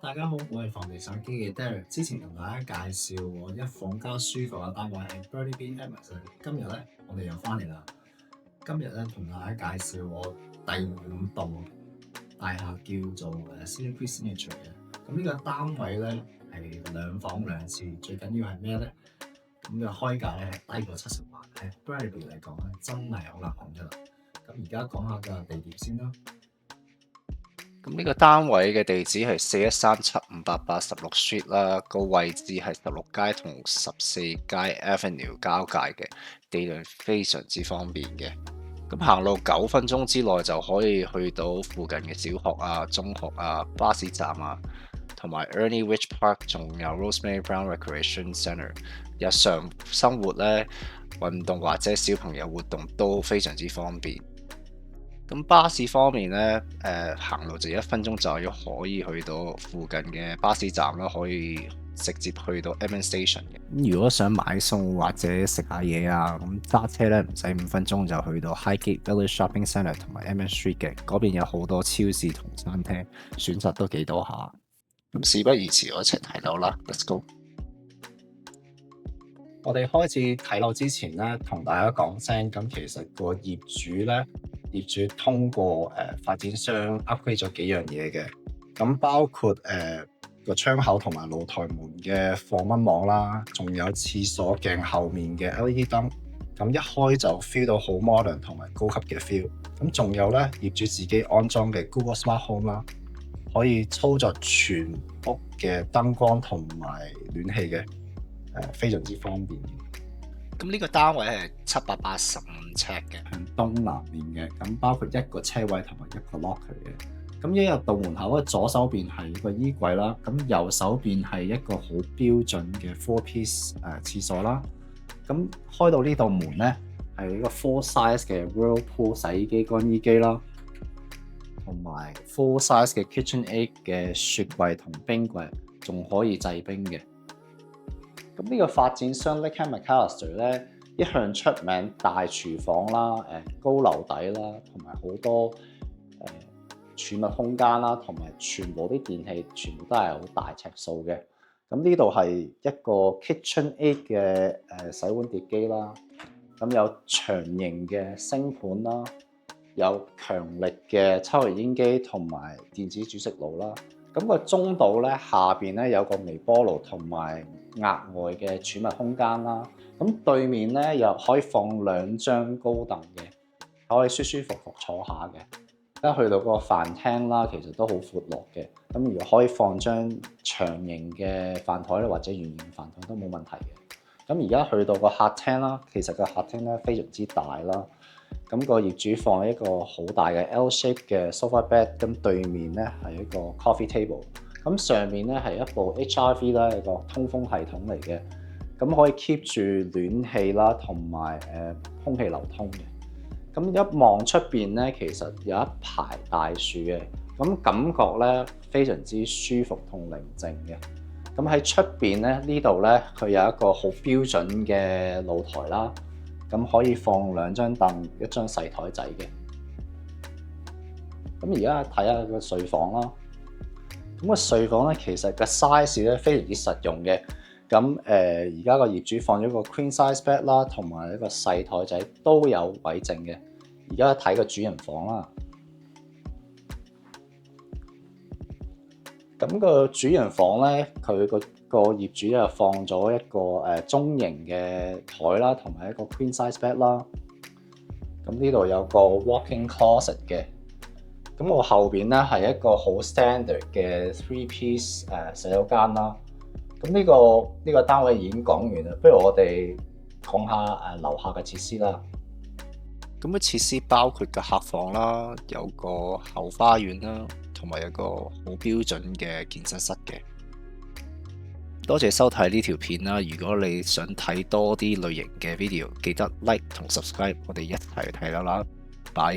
大家好，我係房地產經紀 Derek。之前同大家介紹我一房加書房嘅單位係 Burnaby Emerson。今日咧，我哋又翻嚟啦。今日咧，同大家介紹我第5棟大廈叫做CityPlace Signature 嘅。咁呢個單位咧係2房2廁，最緊要係咩咧？咁嘅開價咧係低過70萬，喺 Burnaby 嚟講咧真係好難講㗎啦。咁而家講下個地點先啦。咁呢個單位嘅地址係41375886 Street 啦，個位置係16街同14街 Avenue 交界嘅，地段非常之方便嘅。咁行路9分鐘之內就可以去到附近嘅小學啊、中學啊、巴士站啊，同埋 Ernie Rich Park， 仲有 Rosemary Brown Recreation Centre。日常生活呢，運動或者小朋友活動都非常之方便。咁巴士方面呢，行路就1分鐘就可以去到附近嘅巴士站啦，可以直接去到 M1 Station 嘅。如果想買餸或者食下嘢啊，咁揸車呢唔使5分鐘就去到 Highgate Village Shopping Centre 同埋 M1 Street 嘅，嗰邊有好多超市同餐廳，選擇都幾多下。咁事不宜遲，我一齊睇樓啦 ，Let's go！我哋開始睇樓之前咧，同大家講聲，咁其實個業主通過發展商 upgrade 咗幾樣嘢嘅，咁包括個窗口同埋露台門嘅防蚊網啦，仲有廁所鏡後面嘅 LED 燈，咁一開就 feel 到好 modern 同埋高級嘅 feel。咁仲有咧，業主自己安裝嘅 Google Smart Home 啦，可以操作全屋嘅燈光同埋暖氣嘅。非常之方便。咁呢個單位係785尺嘅，向東南面嘅，咁包括一個車位同埋一個 locker 嘅。咁一入到門口咧，左手邊係個衣櫃啦，咁右手邊係一個好標準嘅 4-piece 廁所啦。咁開到呢道門咧，係一個 full size 嘅 Whirlpool 洗衣機、乾衣機啦，同埋 full size 嘅 KitchenAid 嘅雪櫃同冰櫃，仲可以製冰嘅。咁呢個發展商 Lakehead McAllister 咧，一向出名大廚房啦、高樓底啦，同埋好多儲物空間啦，同埋全部啲電器全部都係好大尺數嘅。咁呢度係一個 KitchenAid 嘅洗碗碟機啦，咁有長形嘅星盤啦，有強力嘅抽油煙機同埋電子煮食爐啦。咁個中島咧，下邊咧有個微波爐同埋額外嘅儲物空間啦。咁對面咧又可以放2張高凳嘅，可以舒舒服服坐下嘅。一去到個飯廳啦，其實都好闊落嘅。咁如果可以放張長形嘅飯台咧，或者圓形飯台都冇問題嘅。咁而家去到個客廳啦，其實個客廳咧非常之大啦。咁個業主放一個好大嘅 L-shape 嘅 sofa bed，咁對面咧係一個 coffee table，咁上面咧係一部 HRV 啦，一個通風系統嚟嘅，咁可以 keep 住暖氣啦，同埋空氣流通嘅。咁一望出邊咧，其實有一排大樹嘅，咁感覺咧非常之舒服同寧靜嘅。咁喺出邊咧呢度咧，佢有一個好標準嘅露台啦。咁可以放2張凳、1張細台仔嘅。咁而家睇下個睡房啦。咁個睡房咧，其實個 size 咧非常之實用嘅。咁而家個業主放咗個 queen size bed 啦，同埋一個細台仔都有位剩嘅。而家睇個主人房啦。咁個主人房咧，佢個業主就放咗一個中型嘅台啦，同埋一個 queen size bed 啦。咁呢度有個 walk-in closet 嘅。咁我後邊咧係一個好 standard 嘅 3-piece 洗手間啦。咁呢個單位已經講完啦，不如我哋講下樓下嘅設施啦。咁嘅設施包括個客房啦，有個後花園啦，同埋有個好標準嘅健身室嘅。多謝收睇呢條片啦！如果你想睇多啲類型嘅 video，記得 like 同 subscribe，我哋一齊去睇樓啦，拜。